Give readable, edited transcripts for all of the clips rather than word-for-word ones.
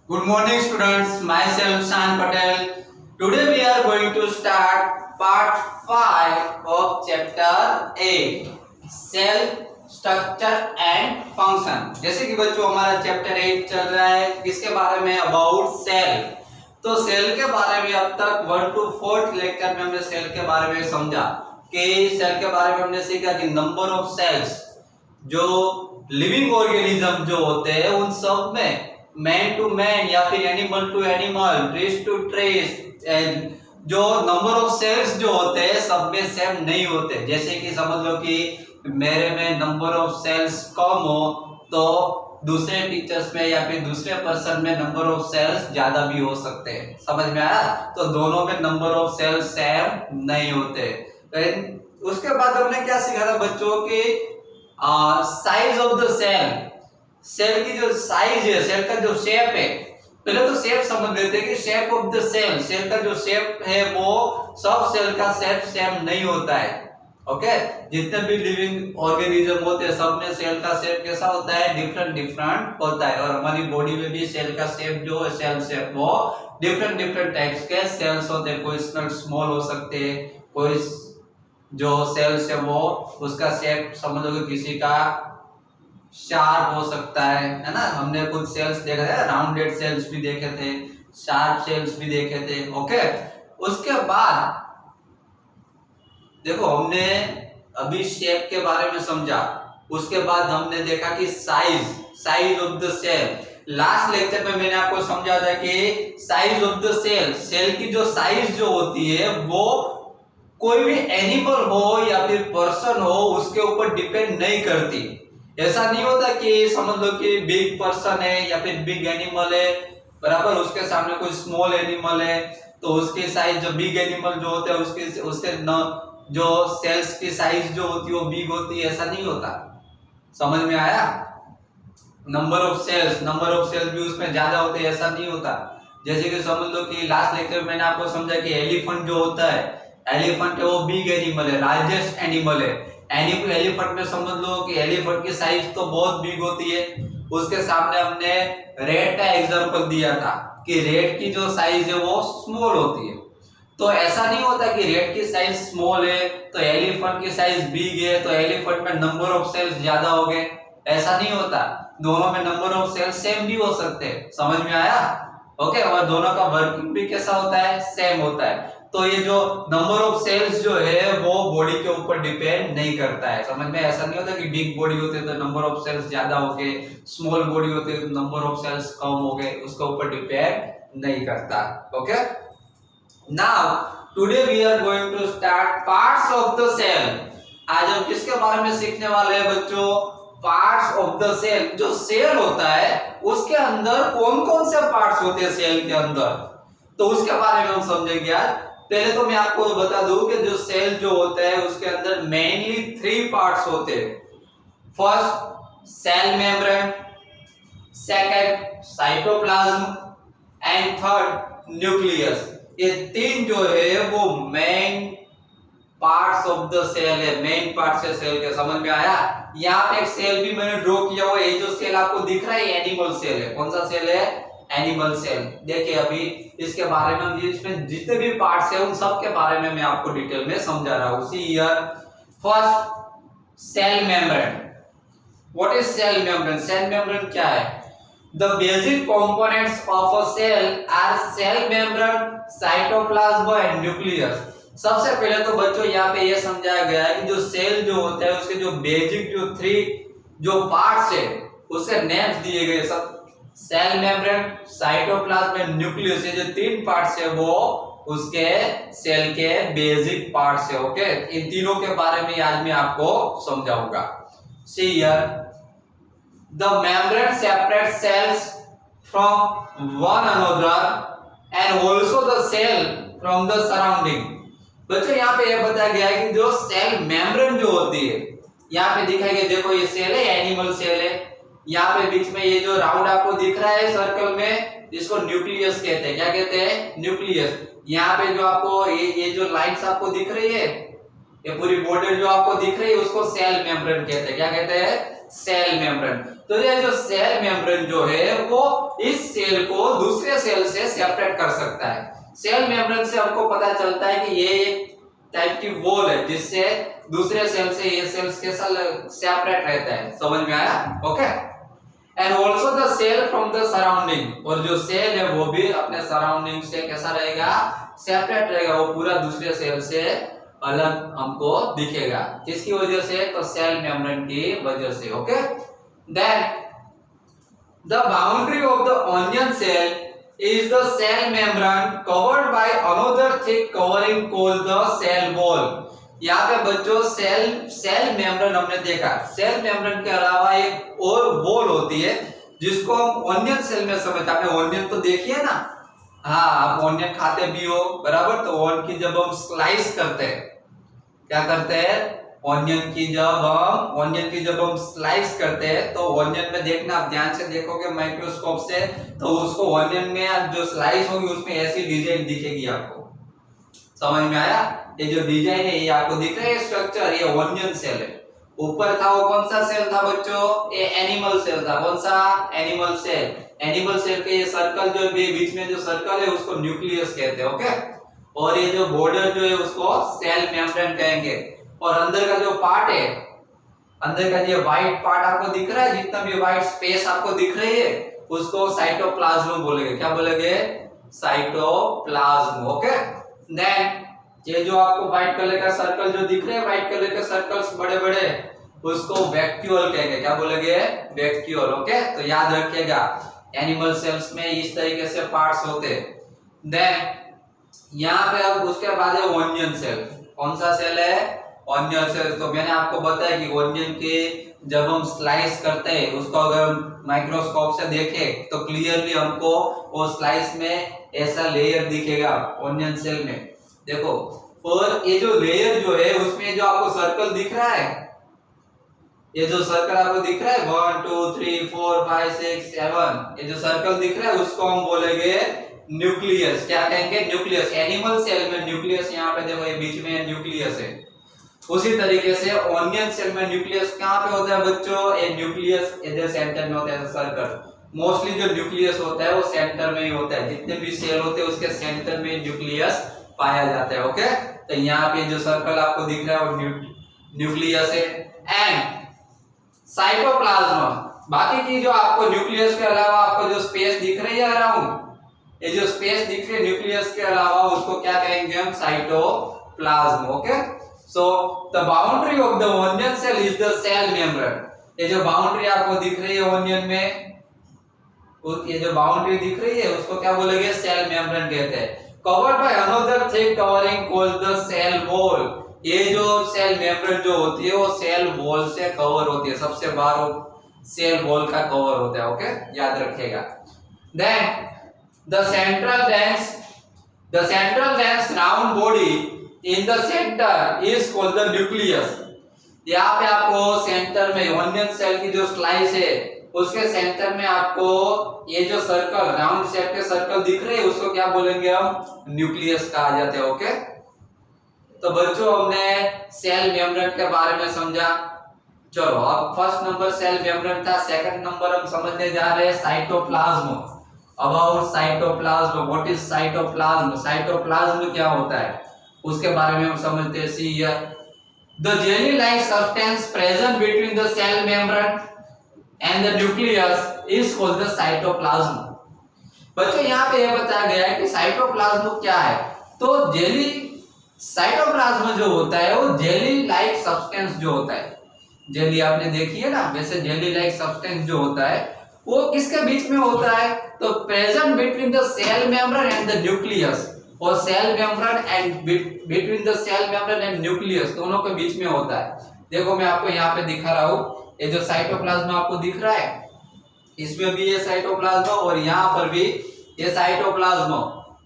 Good morning students, myself Shan Patel. Today we are going to start part 5 of chapter 8 Cell Structure and Function. जैसे कि बच्चों हमारा chapter 8 चल रहा है किसके बारे में अबाउट सेल। तो सेल के बारे में अब तक 1 to 4 लेक्चर में हमने सेल के बारे में समझा कि सेल के बारे में हमने सीखा कि नंबर ऑफ सेल्स जो लिविंग ऑर्गेनिज्म जो होते हैं उन सब में मैन टू मैन या फिर animal to animal, trees to trees, जो नंबर ऑफ सेल्स जो होते हैं सब में सेम नहीं होते। जैसे कि समझ लो कि मेरे में नंबर ऑफ सेल्स कम हो तो दूसरे टीचर्स में या फिर दूसरे पर्सन में नंबर ऑफ सेल्स ज्यादा भी हो सकते हैं। समझ में आया? तो दोनों में नंबर ऑफ सेल्स सेम नहीं होते। उसके बाद हमने क्या सीखा था बच्चों की size of the cell. Cell की जो साइज है, सेल का जो शेप है, पहले तो शेप समझ लेते हैं कि shape of the cell, cell का जो शेप है वो सब सेल का शेप सेम नहीं होता है। ओके, जितने भी लिविंग ऑर्गेनिज्म होते हैं सब में सेल का शेप कैसा होता है? डिफरेंट डिफरेंट होता है। और हमारी बॉडी में भी सेल का शेप जो है, सेल शेप, वो डिफरेंट डिफरेंट टाइप्स के सेल्स होते हैं। कोई स्मॉल हो सकते हैं, कोई जो सेल्स है वो उसका शेप समझ लो किसी का शार्प हो सकता है ना। हमने कुछ सेल्स देखे थे, राउंडेड सेल्स भी देखे थे, शार्प सेल्स भी देखे थे। ओके, उसके बाद देखो हमने अभी शेप के बारे में समझा, उसके बाद हमने देखा कि size of the cell. Last lecture में मैंने आपको समझा था कि size of the cell, cell की जो साइज जो होती है वो कोई भी एनिमल हो या फिर पर्सन हो उसके ऊपर डिपेंड नहीं करती। ऐसा नहीं होता कि समझ लो कि बिग पर्सन है या फिर बिग एनिमल है, बराबर उसके सामने कोई स्मॉल एनिमल है तो उसकी साइज, जो बिग एनिमल जो होते हैं उसके न जो सेल्स की साइज जो होती है वो बिग होती है, ऐसा नहीं होता। समझ में आया? नंबर ऑफ सेल्स भी उसमें ज्यादा होते हैं, ऐसा नहीं होता। जैसे कि समझ लो कि लास्ट लेक्चर में मैंने आपको समझा कि एलिफेंट जो होता है, एलिफेंट है वो बिग एनिमल है, लार्जेस्ट एनिमल है। एलिफेंट में समझ लो कि एलिफेंट की साइज तो बहुत बिग होती है। उसके सामने हमने रेट का एग्जांपल दिया था कि रेट की जो साइज है वो स्मॉल होती है। तो ऐसा नहीं होता कि रेट की साइज स्मॉल है तो एलिफेंट की साइज बिग है तो एलिफेंट में नंबर ऑफ सेल्स ज्यादा हो गए, ऐसा नहीं होता। दोनों में नंबर ऑफ सेल्स सेम भी हो सकते हैं। समझ में आया? ओके, और दोनों का वर्किंग भी कैसा होता है? सेम होता है। तो ये जो नंबर ऑफ सेल्स जो है वो बॉडी के ऊपर डिपेंड नहीं करता है। समझ में? ऐसा नहीं होता कि बिग बॉडी होते तो नंबर ऑफ सेल्स ज्यादा हो गए, स्मॉल बॉडी होते तो नंबर ऑफ सेल्स कम हो गए, उसके ऊपर डिपेंड नहीं करता। Okay, now today we are going to start parts of the cell. आज हम किसके बारे में सीखने वाले हैं बच्चों? Parts of the cell. जो सेल होता है उसके अंदर कौन कौन से पार्ट्स होते हैं सेल के अंदर, तो उसके बारे में हम समझेंगे आज। पहले तो मैं आपको बता दूं कि जो सेल जो होता है उसके अंदर मेनली 3 पार्ट्स होते हैं। First cell membrane, second cytoplasm and third nucleus. ये 3 जो है वो main parts of the cell है, मेन पार्ट्स है सेल के। समझ में आया? यहाँ पे एक सेल भी मैंने ड्रॉ किया हुआ है। ये जो सेल आपको दिख रहा है एनिमल सेल है। कौन सा सेल है? Animal cell. देखिए अभी इसके बारे में, इसमें जितने भी पार्ट्स है उन सब के बारे में मैं आपको डिटेल में समझा रहा हूं। See here, first cell membrane. What is cell membrane? Cell membrane क्या है? The basic components of a cell are cell membrane, cytoplasm and nucleus. सबसे पहले तो बच्चों यहाँ पे ये समझाया गया है कि जो सेल जो होता है उसके जो बेसिक जो 3 जो पार्ट्स है उसके नेम्स दिए गए। सब cell membrane, cytoplasm and nucleus, ये जो 3 पार्ट्स है वो उसके सेल के बेसिक पार्ट्स है। ओके, इन तीनों के बारे में आज मैं आपको समझाऊंगा। See here, the membrane separate cells from one another and also the cell from the surrounding. बच्चों यहाँ पे ये बताया गया है कि जो सेल मेम्ब्रेन जो होती है, यहाँ पे दिखाई गया, देखो ये सेल है, एनिमल सेल है। यहाँ पे बीच में ये जो राउंड आपको दिख रहा है सर्कल में, जिसको न्यूक्लियस कहते हैं। क्या कहते हैं? न्यूक्लियस। यहाँ पे जो आपको ये जो लाइंस आपको दिख रही है, ये पूरी बॉर्डर जो आपको दिख रही है उसको सेल मेम्ब्रेन कहते हैं। क्या कहते हैं? Cell membrane. तो ये जो सेल मेम्ब्रेन जो है वो इस सेल को दूसरे सेल से सेपरेट कर सकता है। सेल मेम्ब्रेन से हमको पता चलता है कि ये एक टाइप की वॉल है जिससे दूसरे सेल से ये सेल्स कैसा सेपरेट रहता है। समझ में आया? Okay. And also the cell from the surrounding, और जो सेल है वो भी अपने सराउंडिंग से कैसा रहेगा? सेपरेट रहेगा, वो पूरा दूसरे सेल से अलग हमको दिखेगा। किसकी वजह से? तो सेल मेम्ब्रेन की वजह से। Okay. Then the boundary of the onion cell is the cell membrane covered by another thick covering called the cell wall। यहाँ पे बच्चों सेल मेम्ब्रेन हमने देखा, सेल मेम्ब्रेन के अलावा एक और वॉल होती है जिसको हम ऑनियन सेल में समझते हैं। आपने ऑनियन तो देखी है ना? हाँ, आप ऑनियन खाते भी हो, बराबर। तो ऑनियन की जब हम स्लाइस करते हैं, क्या करते हैं? ऑनियन की जब हम स्लाइस करते हैं तो ऑनियन में देखना, आप ध्यान से देखोगे माइक्रोस्कोप से, तो उसको ऑनियन में जो स्लाइस होगी उसमें ऐसी डिजाइन दिखेगी आपको। समझ में आया? ये जो डिजाइन है ये आपको दिख रहा है स्ट्रक्चर, ये ऑनियन सेल है। ऊपर था वो कौन सा सेल था बच्चों? ये एनिमल सेल था। कौन सा? Animal cell. एनिमल सेल के ये सर्कल जो बीच में जो सर्कल है उसको न्यूक्लियस कहते हैं। ओके। और ये जो बॉर्डर जो है उसको सेल मेम्ब्रेन कहेंगे। और अंदर का जो पार्ट है, अंदर का जो व्हाइट पार्ट आपको दिख रहा है, जितना भी व्हाइट स्पेस आपको दिख रही है, उसको साइटोप्लाज्म बोलेंगे। क्या बोलेंगे? साइटोप्लाज्म। ओके। देन ये जो आपको व्हाइट कलर का सर्कल जो दिख रहे हैं, व्हाइट कलर के सर्कल्स बड़े बड़े, उसको वैक्यूल कहेंगे। क्या बोलेंगे? वैक्यूल। ओके। तो याद रखिएगा एनिमल सेल्स में इस तरीके से पार्ट्स होते हैं। देन यहाँ पे अब उसके बाद है ऑनियन सेल। कौन सा सेल है? Onion cell. तो मैंने आपको बताया कि ऑनियन के जब हम स्लाइस करते हैं उसको अगर माइक्रोस्कोप से देखें तो क्लियरली हमको वो स्लाइस में ऐसा लेयर दिखेगा ऑनियन सेल में। देखो, और ये जो लेयर जो है उसमें जो आपको सर्कल दिख रहा है, ये जो सर्कल आपको दिख रहा है 1 2 3 4 5 6 7, ये जो सर्कल दिख रहा है उसको हम बोलेंगे न्यूक्लियस। क्या कहेंगे? न्यूक्लियस। एनिमल सेल में न्यूक्लियस, यहाँ पे देखो ये बीच में न्यूक्लियस है। उसी तरीके से ऑनियन सेल में न्यूक्लियस कहाँ पे होता है बच्चों? ये न्यूक्लियस इधर सेंटर में होता है सर्कल। मोस्टली जो न्यूक्लियस होता है वो सेंटर में ही होता है। जितने भी सेल होते हैं उसके सेंटर में न्यूक्लियस पाया जाता है। ओके। तो यहाँ पे जो सर्कल आपको दिख रहा है वो न्यूक्लियस है। एंड साइटोप्लाज्म, बाकी की जो आपको न्यूक्लियस के अलावा आपको जो स्पेस दिख रही है अराउंड, ये जो स्पेस दिख रही है न्यूक्लियस के अलावा, उसको क्या कहेंगे हम? Cytoplasm. Okay. So the boundary of the onion cell is the cell membrane। ये जो बाउंड्री आपको दिख रही है ऑनियन में, ये जो बाउंड्री दिख रही है उसको क्या बोलेंगे? सेल मेम्ब्रेन कहते हैं। Covered by another thick covering called the cell wall. ये जो सेल मेम्ब्रेन जो होती है वो सेल वॉल से कवर होती है, सबसे बाहर सेल वॉल का कवर होता है। ओके, याद रखिएगा। Then the central dense round body in the centre is called the nucleus. यहाँ पे आपको सेंटर में ऑनियन सेल की जो स्लाइस है उसके सेंटर में आपको ये जो सर्कल, राउंड शेप के सर्कल दिख रहे हैं, उसको क्या बोलेंगे हम? न्यूक्लियस कहा जाता है। ओके। तो बच्चों हमने सेल मेम्ब्रेन के बारे में समझा। चलो अब फर्स्ट नंबर सेल मेम्ब्रेन था, सेकंड नंबर हम समझने जा रहे हैं cytoplasm. About cytoplasm, what is cytoplasm? Cytoplasm क्या होता है उसके बारे में हम समझते हैं। See here the jelly like substance present between the cell membrane and the nucleus is called the cytoplasm. बच्चों यहाँ पे यह बताया गया है कि साइटोप्लाज्म क्या है। तो जेली साइटोप्लाज्म जो होता है वो जेली लाइक सब्सटेंस जो होता है, जेली आपने देखी है ना, वैसे जेली लाइक सब्सटेंस जो होता है वो किसके बीच में होता है? तो present between the cell membrane and the nucleus, और cell membrane and between the cell membrane and nucleus दोनों के बीच में होता है। देखो मैं आपको यहाँ पे दिखा रहा हूँ, ये जो साइटोप्लाज्म आपको दिख रहा है इसमें भी ये साइटोप्लाज्म और यहाँ पर भी ये साइटोप्लाज्म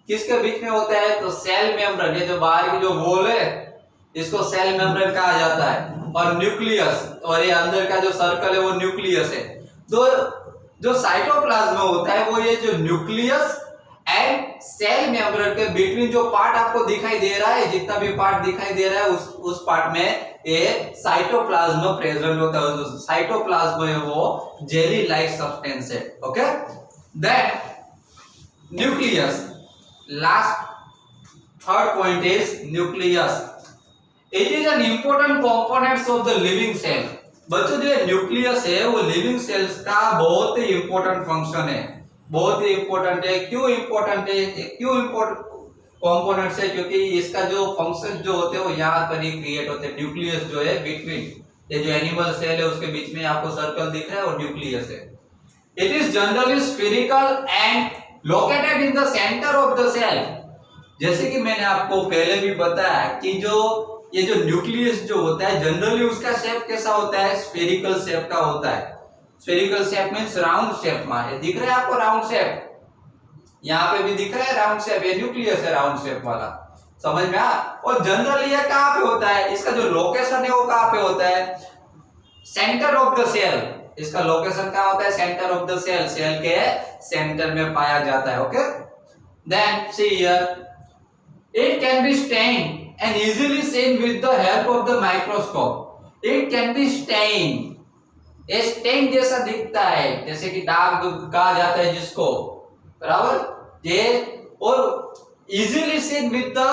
किसके बीच में होता है? तो सेल मेम्ब्रेन, ये जो बाहर की जो वॉल है इसको सेल मेम्ब्रेन कहा जाता है, और न्यूक्लियस, और ये अंदर का जो सर्कल है वो न्यूक्लियस है। तो जो साइटोप्लाज्म होता है वो ये जो न्यूक्लियस एंड सेल मेम्ब्रेन के बिटवीन जो पार्ट आपको दिखाई दे रहा है, जितना भी पार्ट दिखाई दे रहा है उस पार्ट में ये साइटोप्लाज्म प्रेजेंट होता है। जो साइटोप्लाज्म है वो जेली लाइक सब्सटेंस है। Okay, then nucleus, last third point is nucleus. It is an important components of the living cell. बच्चों जो न्यूक्लियस है वो लिविंग सेल्स का बहुत ही इंपॉर्टेंट फंक्शन है, बहुत ही इंपॉर्टेंट है। क्यों इंपॉर्टेंट है, क्यों इंपॉर्टेंट कंपोनेंट्स है? क्योंकि इसका जो फंक्शन जो होते हैं वो यहाँ पर ही क्रिएट होते हैं। न्यूक्लियस जो है बिटवीन ये जो एनिमल सेल है उसके बीच में आपको सर्कल दिख रहा है और न्यूक्लियस है। It is generally spherical and located in the centre of the cell. जैसे कि मैंने आपको पहले भी बताया कि ये जो न्यूक्लियस जो होता है जनरली उसका शेप कैसा होता है, स्फेरिकल शेप का होता है। Spherical shape means round shape में। ये दिख रहा है आपको राउंड शेप, यहाँ पे भी दिख रहा है राउंड शेप, ये न्यूक्लियस है राउंड शेप वाला, समझ में आ? और जनरली ये कहाँ पे होता है, इसका जो लोकेशन है वो कहाँ पे होता है, सेंटर ऑफ द सेल। इसका लोकेशन कहाँ होता है, centre of the cell, cell के सेंटर में पाया जाता है। Okay, then see here, it can be stained and easily seen with the help of the microscope। it can be stained, ये स्टेन जैसा दिखता है, जैसे कि दाग कहा जाता है जिसको, बराबर ये, और easily seen with the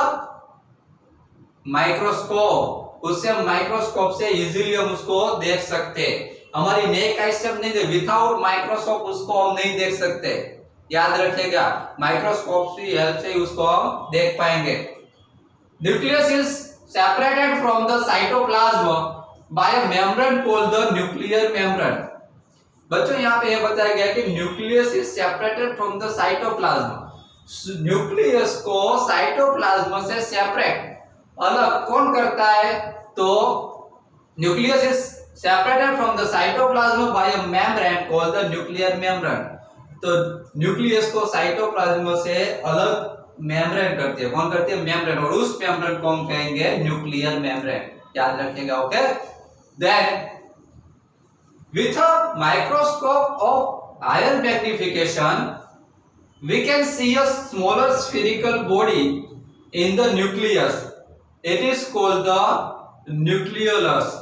microscope, उससे हम माइक्रोस्कोप से इजीली हम उसको देख सकते। हमारी नेक आई से नहीं, विदाउट माइक्रोस्कोप उसको हम नहीं देख सकते, याद रखिएगा, माइक्रोस्कोप की हेल्प से उसको हम देख पाएंगे। Nucleus is separated from the cytoplasm by a membrane called the nuclear membrane. बच्चों यहाँ पे ये बताया गया कि nucleus is separated from the cytoplasm. Nucleus को साइटोप्लाज्म से सेपरेट अलग कौन करता है, तो nucleus is separated from the cytoplasm by a membrane called the nuclear membrane. तो न्यूक्लियस को साइटोप्लाज्म से अलग मेम्ब्रेन करती है, कौन करती है, मेम्ब्रेन, और उस मेम्ब्रेन को हम कहेंगे न्यूक्लियर मेम्ब्रेन, याद रखिएगा। Okay, then with a microscope of higher magnification we can see a smaller spherical body in the nucleus, it is called the nucleolus.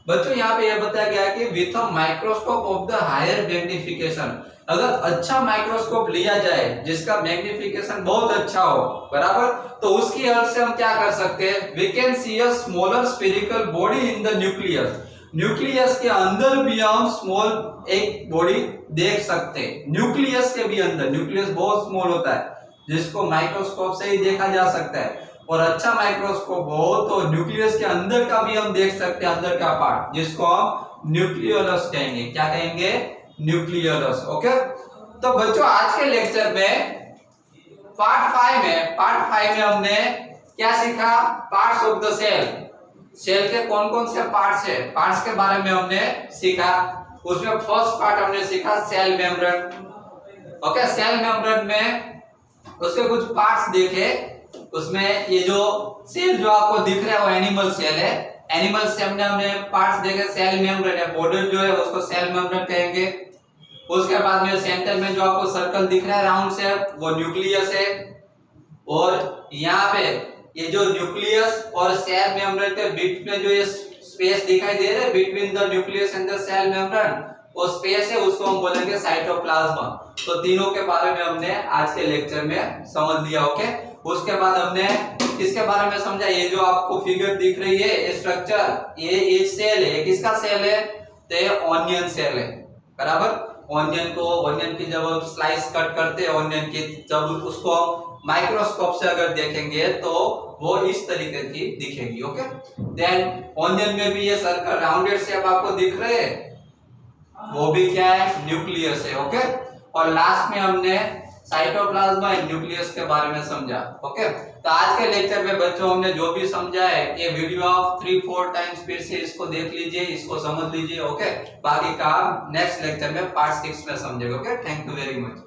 बच्चों यहाँ पे यह बताया गया कि with a microscope of the higher magnification, अगर अच्छा माइक्रोस्कोप लिया जाए जिसका मैग्निफिकेशन बहुत अच्छा हो, बराबर, तो उसकी हेल्प से हम क्या कर सकते हैं, we can see a smaller spherical body in the nucleus. Nucleus के अंदर भी हम स्मॉल एक बॉडी देख सकते हैं, न्यूक्लियस के भी अंदर। न्यूक्लियस बहुत स्मॉल होता है जिसको माइक्रोस्कोप से ही देखा जा सकता है, और अच्छा माइक्रोस्कोप हो तो न्यूक्लियस के अंदर का भी हम देख सकते हैं, अंदर का पार्ट, जिसको हम न्यूक्लियोलस कहेंगे। क्या कहेंगे, न्यूक्लियोलस। ओके, तो बच्चों आज के लेक्चर में पार्ट 5 में हमने क्या सीखा, parts of the cell. Cell के कौन कौन से पार्ट्स है, पार्ट्स के बारे में हमने सीखा। उसमें फर्स्ट पार्ट हमने सीखा cell membrane. Okay, cell membrane में उसके कुछ पार्ट्स देखे। उसमें ये जो सेल जो आपको दिख रहा है वो एनिमल सेल है। एनिमल सेल में हमने पार्ट्स देखे, सेल मेम्ब्रेन है, बॉर्डर जो है उसको सेल मेम्ब्रेन कहेंगे। उसके बाद में सेंटर में जो आपको सर्कल दिख रहा है राउंड शेप, वो न्यूक्लियस है। और यहाँ पे ये जो न्यूक्लियस और सेल मेम्ब्रेन के बीच में जो ये स्पेस दिखाई दे रहा है between the nucleus and the cell membrane, वो स्पेस है, उसको हम बोलेंगे साइटोप्लाज्म। तो तीनों के बारे में हमने आज के लेक्चर में समझ लिया। ओके, उसके बाद हमने किसके बारे में समझा, ये जो आपको फिगर दिख रही है स्ट्रक्चर, ये सेल है, किसका सेल है, तो ये ऑनियन सेल है, बराबर। ऑनियन की जब स्लाइस कट करते हैं ऑनियन की, जब उसको माइक्रोस्कोप से अगर देखेंगे तो वो इस तरीके की दिखेगी। ओके, देन ऑनियन में भी ये सर्कल राउंडेड शेप आपको दिख रहे हैं, वो भी क्या है, न्यूक्लियस है। ओके, और लास्ट में हमने साइटोप्लाज्म एंड न्यूक्लियस के बारे में समझा। ओके, तो आज के लेक्चर में बच्चों हमने जो भी समझा है, ये वीडियो आप 3-4 टाइम्स फिर से इसको देख लीजिए, इसको समझ लीजिए। ओके, बाकी का नेक्स्ट लेक्चर में पार्ट 6 में समझेंगे। Okay, thank you very much.